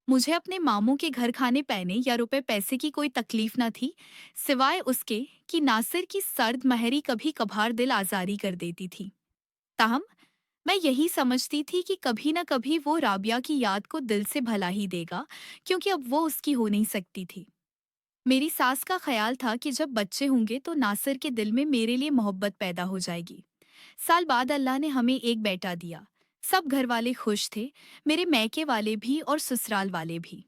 मुझे अपने मामू के घर खाने पैने या रुपए पैसे की कोई तकलीफ न थी, सिवाय उसके कि नासिर की सर्द महरी कभी कभार दिल आजारी कर देती थी। ताहम मैं यही समझती थी कि कभी न कभी वो राबिया की याद को दिल से भला ही देगा, क्योंकि अब वो उसकी हो नहीं सकती थी। मेरी सास का ख्याल था कि जब बच्चे होंगे तो नासिर के दिल में मेरे लिए मोहब्बत पैदा हो जाएगी। साल बाद अल्लाह ने हमें एक बेटा दिया। सब घर वाले खुश थे, मेरे मैके वाले भी और ससुराल वाले भी।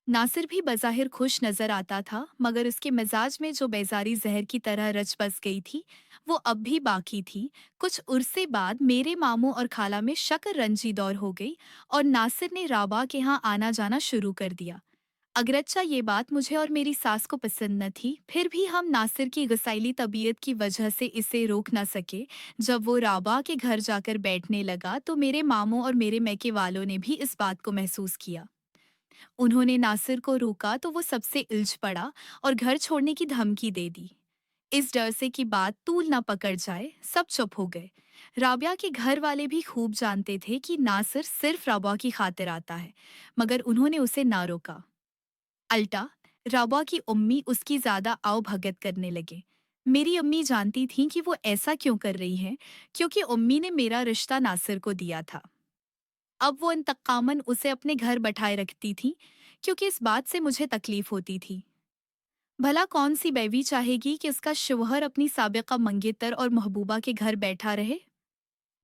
नासिर भी बज़ाहिर खुश नजर आता था, मगर उसके मिजाज में जो बेजारी जहर की तरह रच बस गई थी, वो अब भी बाकी थी। कुछ उरसे बाद मेरे मामू और खाला में शक्र रंजी दौर हो गई और नासिर ने राबा के यहाँ आना जाना शुरू कर दिया। अगरच्चा ये बात मुझे और मेरी सास को पसंद न थी, फिर भी हम नासिर की गसाइली तबीयत की वजह से इसे रोक न सके। जब वो राबा के घर जाकर बैठने लगा तो मेरे मामू और मेरे मैके वालों ने भी इस बात को महसूस किया। उन्होंने नासिर को रोका तो वो सबसे इल्झ पड़ा और घर छोड़ने की धमकी दे दी। इस डर से कि बात तूल न पकड़ जाए, सब चुप हो गए। राबिया के घर वाले भी खूब जानते थे कि नासिर सिर्फ राबा की खातिर आता है, मगर उन्होंने उसे ना रोका। अल्टा राबा की अम्मी उसकी ज्यादा आओ भगत करने लगे। मेरी अम्मी जानती थीं कि वो ऐसा क्यों कर रही हैं, क्योंकि अम्मी ने मेरा रिश्ता नासिर को दिया था। अब वो इंतकामन उसे अपने घर बैठाए रखती थी, क्योंकि इस बात से मुझे तकलीफ होती थी। भला कौन सी बीवी चाहेगी कि उसका शौहर अपनी साबिका मंगेतर और महबूबा के घर बैठा रहे।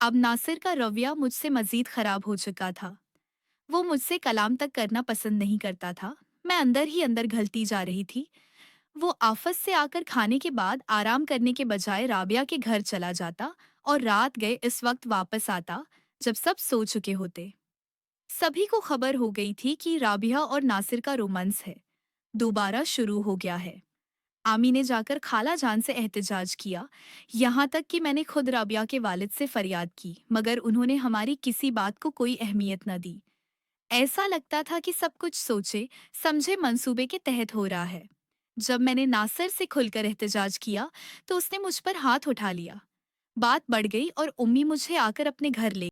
अब नासिर का रवैया मुझसे मजीद खराब हो चुका था। वो मुझसे कलाम तक करना पसंद नहीं करता था। मैं अंदर ही अंदर घलती जा रही थी। वो आफस से आकर खाने के बाद आराम करने के बजाय राबिया के घर चला जाता और रात गए इस वक्त वापस आता जब सब सो चुके होते। सभी को खबर हो गई थी कि राबिया और नासिर का रोमांस है, दोबारा शुरू हो गया है। आमी ने जाकर खाला जान से एहतजाज किया, यहाँ तक कि मैंने खुद राबिया के वालिद से फरियाद की, मगर उन्होंने हमारी किसी बात को कोई अहमियत न दी। ऐसा लगता था कि सब कुछ सोचे समझे मंसूबे के तहत हो रहा है। जब मैंने नासिर से खुलकर एहतजाज किया तो उसने मुझ पर हाथ उठा लिया। बात बढ़ गई और उम्मी मुझे आकर अपने घर ले